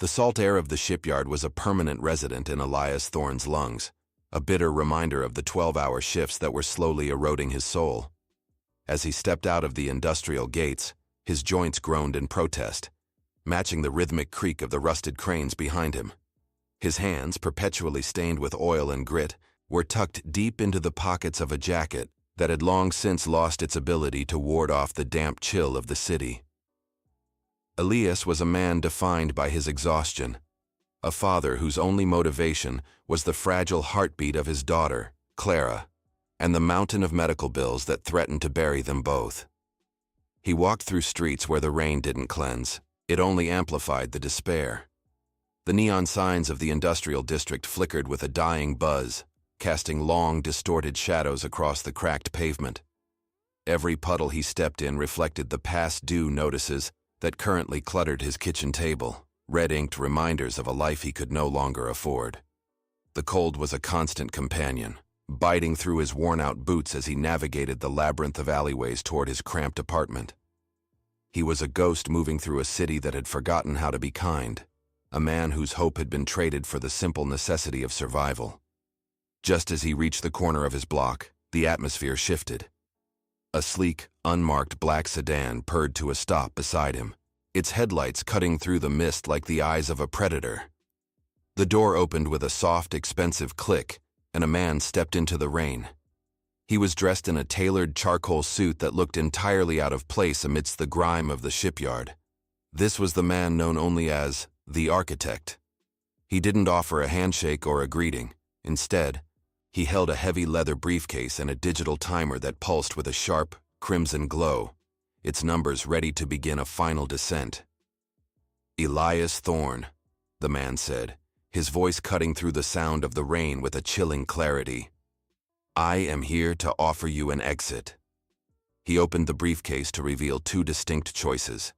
The salt air of the shipyard was a permanent resident in Elias Thorne's lungs, a bitter reminder of the 12-hour shifts that were slowly eroding his soul. As he stepped out of the industrial gates, his joints groaned in protest, matching the rhythmic creak of the rusted cranes behind him. His hands, perpetually stained with oil and grit, were tucked deep into the pockets of a jacket that had long since lost its ability to ward off the damp chill of the city. Elias was a man defined by his exhaustion, a father whose only motivation was the fragile heartbeat of his daughter, Clara, and the mountain of medical bills that threatened to bury them both. He walked through streets where the rain didn't cleanse. It only amplified the despair. The neon signs of the industrial district flickered with a dying buzz, casting long, distorted shadows across the cracked pavement. Every puddle he stepped in reflected the past due notices that currently cluttered his kitchen table, red-inked reminders of a life he could no longer afford. The cold was a constant companion, biting through his worn-out boots as he navigated the labyrinth of alleyways toward his cramped apartment. He was a ghost moving through a city that had forgotten how to be kind, a man whose hope had been traded for the simple necessity of survival. Just as he reached the corner of his block, the atmosphere shifted. A sleek, unmarked black sedan purred to a stop beside him, its headlights cutting through the mist like the eyes of a predator. The door opened with a soft, expensive click, and a man stepped into the rain. He was dressed in a tailored charcoal suit that looked entirely out of place amidst the grime of the shipyard. This was the man known only as the architect. He didn't offer a handshake or a greeting. Instead, he held a heavy leather briefcase and a digital timer that pulsed with a sharp, crimson glow, its numbers ready to begin a final descent. "Elias Thorne," the man said, his voice cutting through the sound of the rain with a chilling clarity. "I am here to offer you an exit." He opened the briefcase to reveal two distinct choices.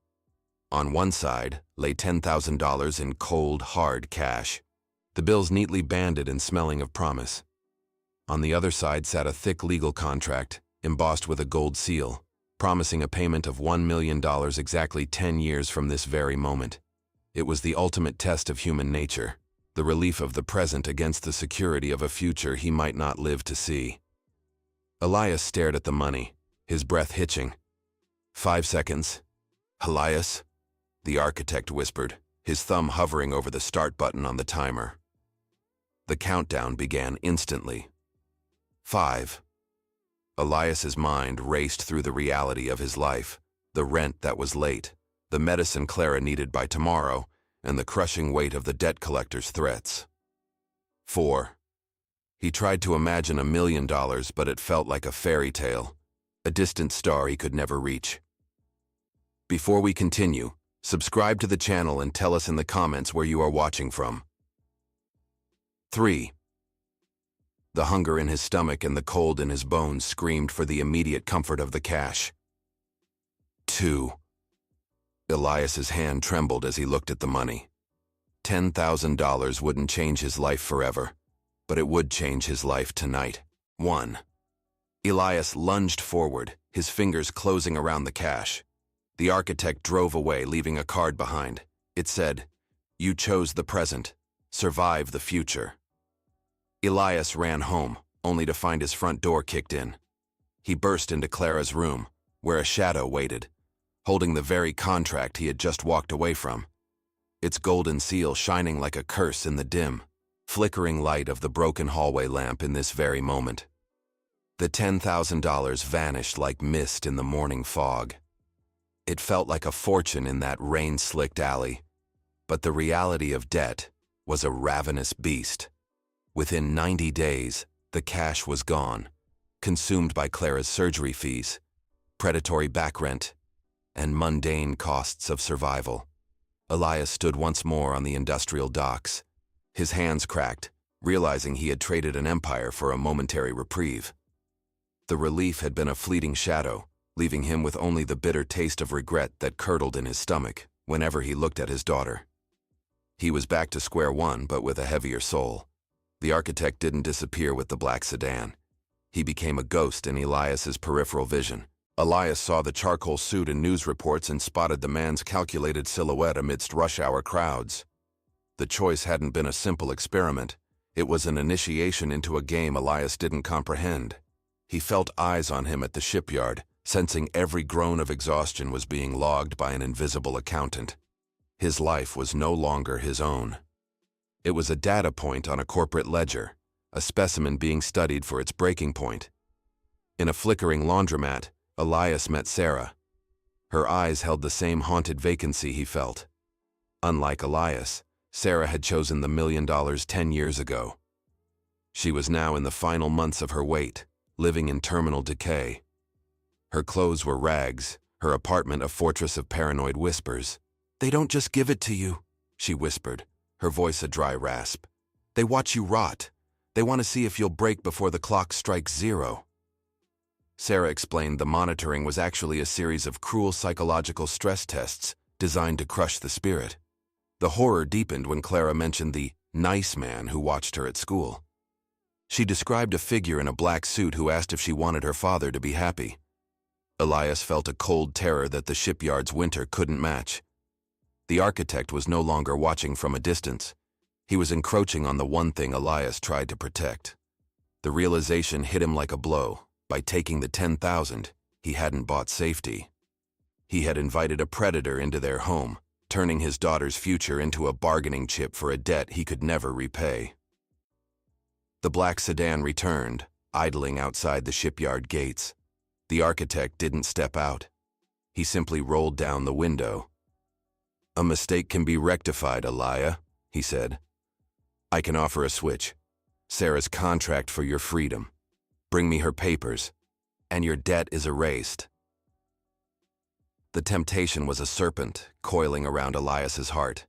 On one side lay $10,000 in cold, hard cash, the bills neatly banded and smelling of promise. On the other side sat a thick legal contract, embossed with a gold seal, promising a payment of $1 million exactly 10 years from this very moment. It was the ultimate test of human nature, the relief of the present against the security of a future he might not live to see. Elias stared at the money, his breath hitching. 5 seconds. "Elias," the architect whispered, his thumb hovering over the start button on the timer. The countdown began instantly. 5. Elias's mind raced through the reality of his life, the rent that was late, the medicine Clara needed by tomorrow, and the crushing weight of the debt collector's threats. 4. He tried to imagine $1 million, but it felt like a fairy tale, a distant star he could never reach. Before we continue, subscribe to the channel and tell us in the comments where you are watching from. 3. The hunger in his stomach and the cold in his bones screamed for the immediate comfort of the cash. 2. Elias's hand trembled as he looked at the money. $10,000 wouldn't change his life forever, but it would change his life tonight. 1. Elias lunged forward, his fingers closing around the cash. The architect drove away, leaving a card behind. It said, "You chose the present. Survive the future." Elias ran home, only to find his front door kicked in. He burst into Clara's room, where a shadow waited, holding the very contract he had just walked away from, its golden seal shining like a curse in the dim, flickering light of the broken hallway lamp in this very moment. The $10,000 vanished like mist in the morning fog. It felt like a fortune in that rain-slicked alley, but the reality of debt was a ravenous beast. Within 90 days, the cash was gone, consumed by Clara's surgery fees, predatory back rent, and mundane costs of survival. Elias stood once more on the industrial docks, his hands cracked, realizing he had traded an empire for a momentary reprieve. The relief had been a fleeting shadow, leaving him with only the bitter taste of regret that curdled in his stomach whenever he looked at his daughter. He was back to square one, but with a heavier soul. The architect didn't disappear with the black sedan. He became a ghost in Elias's peripheral vision. Elias saw the charcoal suit in news reports and spotted the man's calculated silhouette amidst rush-hour crowds. The choice hadn't been a simple experiment. It was an initiation into a game Elias didn't comprehend. He felt eyes on him at the shipyard, sensing every groan of exhaustion was being logged by an invisible accountant. His life was no longer his own. It was a data point on a corporate ledger, a specimen being studied for its breaking point. In a flickering laundromat, Elias met Sarah. Her eyes held the same haunted vacancy he felt. Unlike Elias, Sarah had chosen the $1 million 10 years ago. She was now in the final months of her wait, living in terminal decay. Her clothes were rags, her apartment a fortress of paranoid whispers. "They don't just give it to you," she whispered, her voice a dry rasp. "They watch you rot. They want to see if you'll break before the clock strikes 0. Sarah explained the monitoring was actually a series of cruel psychological stress tests designed to crush the spirit. The horror deepened when Clara mentioned the nice man who watched her at school. She described a figure in a black suit who asked if she wanted her father to be happy. Elias felt a cold terror that the shipyard's winter couldn't match. The architect was no longer watching from a distance. He was encroaching on the one thing Elias tried to protect. The realization hit him like a blow. By taking the $10,000, he hadn't bought safety. He had invited a predator into their home, turning his daughter's future into a bargaining chip for a debt he could never repay. The black sedan returned, idling outside the shipyard gates. The architect didn't step out. He simply rolled down the window. "A mistake can be rectified, Elia," he said. "I can offer a switch. Sarah's contract for your freedom. Bring me her papers, and your debt is erased." The temptation was a serpent coiling around Elias's heart.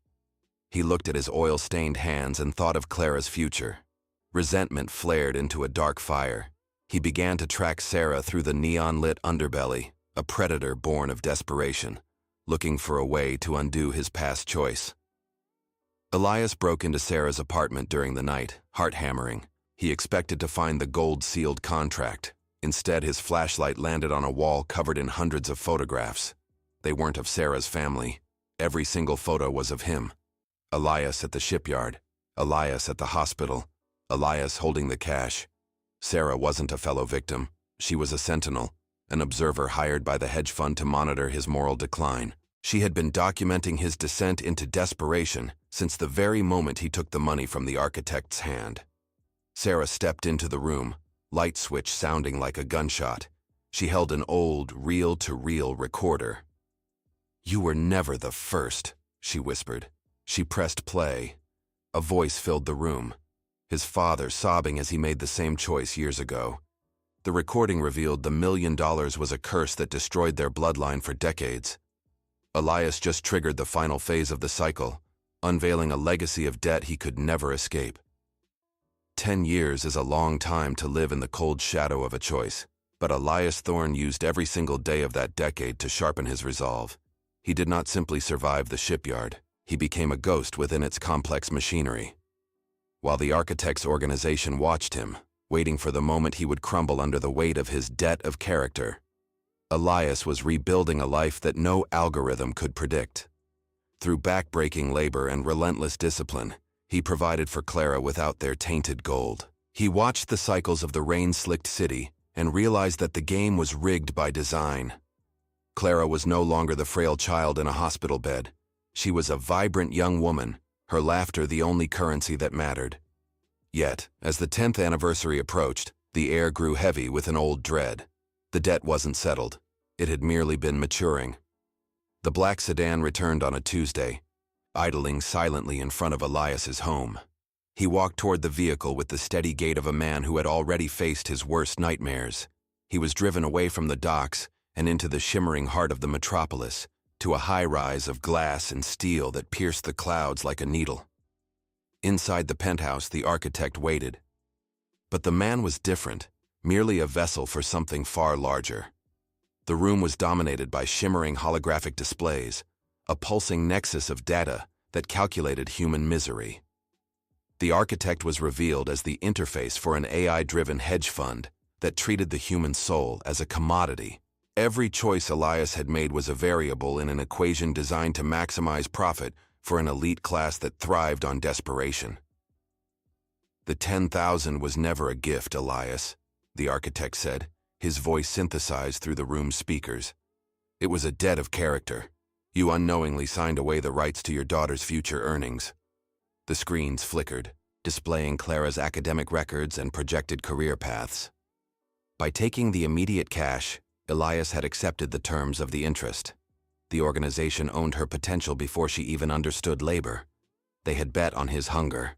He looked at his oil-stained hands and thought of Clara's future. Resentment flared into a dark fire. He began to track Sarah through the neon-lit underbelly, a predator born of desperation, looking for a way to undo his past choice. Elias broke into Sarah's apartment during the night, heart-hammering. He expected to find the gold-sealed contract. Instead, his flashlight landed on a wall covered in hundreds of photographs. They weren't of Sarah's family. Every single photo was of him. Elias at the shipyard, Elias at the hospital, Elias holding the cash. Sarah wasn't a fellow victim. She was a sentinel, an observer hired by the hedge fund to monitor his moral decline. She had been documenting his descent into desperation since the very moment he took the money from the architect's hand. Sarah stepped into the room, light switch sounding like a gunshot. She held an old, reel-to-reel recorder. "You were never the first," she whispered. She pressed play. A voice filled the room, his father sobbing as he made the same choice years ago. The recording revealed the $1 million was a curse that destroyed their bloodline for decades. Elias just triggered the final phase of the cycle, unveiling a legacy of debt he could never escape. 10 years is a long time to live in the cold shadow of a choice, but Elias Thorne used every single day of that decade to sharpen his resolve. He did not simply survive the shipyard. He became a ghost within its complex machinery. While the architect's organization watched him, waiting for the moment he would crumble under the weight of his debt of character, Elias was rebuilding a life that no algorithm could predict. Through back-breaking labor and relentless discipline, he provided for Clara without their tainted gold. He watched the cycles of the rain-slicked city and realized that the game was rigged by design. Clara was no longer the frail child in a hospital bed. She was a vibrant young woman, her laughter the only currency that mattered. Yet, as the 10th anniversary approached, the air grew heavy with an old dread. The debt wasn't settled. It had merely been maturing. The black sedan returned on a Tuesday, idling silently in front of Elias's home. He walked toward the vehicle with the steady gait of a man who had already faced his worst nightmares. He was driven away from the docks and into the shimmering heart of the metropolis, to a high-rise of glass and steel that pierced the clouds like a needle. Inside the penthouse, the architect waited. But the man was different, merely a vessel for something far larger. The room was dominated by shimmering holographic displays, a pulsing nexus of data that calculated human misery. The architect was revealed as the interface for an AI-driven hedge fund that treated the human soul as a commodity. Every choice Elias had made was a variable in an equation designed to maximize profit for an elite class that thrived on desperation. "The 10,000 was never a gift, Elias," the architect said, his voice synthesized through the room's speakers. "It was a debt of character. You unknowingly signed away the rights to your daughter's future earnings." The screens flickered, displaying Clara's academic records and projected career paths. By taking the immediate cash, Elias had accepted the terms of the interest. The organization owned her potential before she even understood labor. They had bet on his hunger,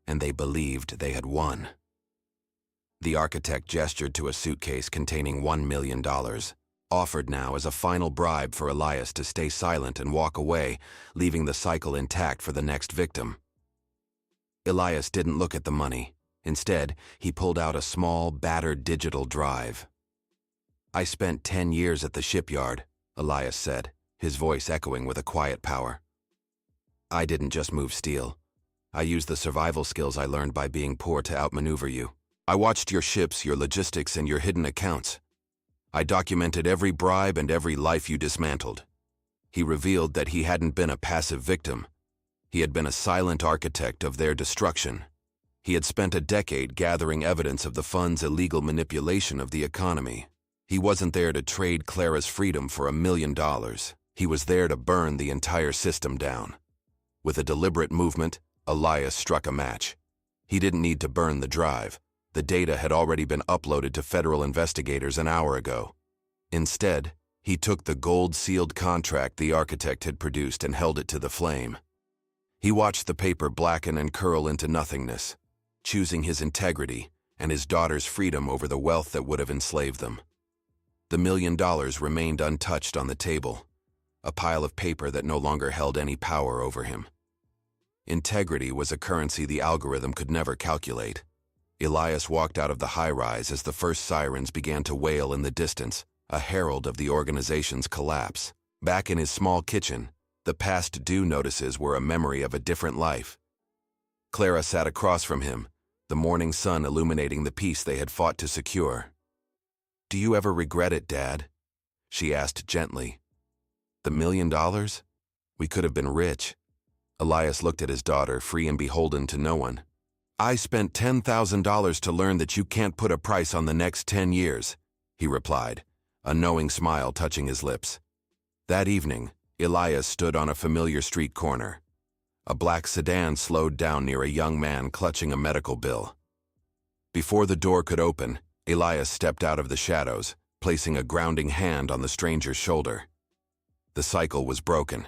and they believed they had won. The architect gestured to a suitcase containing $1 million, offered now as a final bribe for Elias to stay silent and walk away, leaving the cycle intact for the next victim. Elias didn't look at the money. Instead, he pulled out a small, battered digital drive. "I spent 10 years at the shipyard," Elias said, his voice echoing with a quiet power. "I didn't just move steel. I used the survival skills I learned by being poor to outmaneuver you. I watched your ships, your logistics, and your hidden accounts. I documented every bribe and every life you dismantled." He revealed that he hadn't been a passive victim. He had been a silent architect of their destruction. He had spent a decade gathering evidence of the fund's illegal manipulation of the economy. He wasn't there to trade Clara's freedom for $1 million. He was there to burn the entire system down. With a deliberate movement, Elias struck a match. He didn't need to burn the drive. The data had already been uploaded to federal investigators an hour ago. Instead, he took the gold-sealed contract the architect had produced and held it to the flame. He watched the paper blacken and curl into nothingness, choosing his integrity and his daughter's freedom over the wealth that would have enslaved them. The $1 million remained untouched on the table, a pile of paper that no longer held any power over him. Integrity was a currency the algorithm could never calculate. Elias walked out of the high-rise as the first sirens began to wail in the distance, a herald of the organization's collapse. Back in his small kitchen, the past due notices were a memory of a different life. Clara sat across from him, the morning sun illuminating the peace they had fought to secure. "Do you ever regret it, Dad?" she asked gently. "The $1 million? We could have been rich." Elias looked at his daughter, free and beholden to no one. "I spent $10,000 to learn that you can't put a price on the next 10 years, he replied, a knowing smile touching his lips. That evening, Elias stood on a familiar street corner. A black sedan slowed down near a young man clutching a medical bill. Before the door could open, Elias stepped out of the shadows, placing a grounding hand on the stranger's shoulder. The cycle was broken.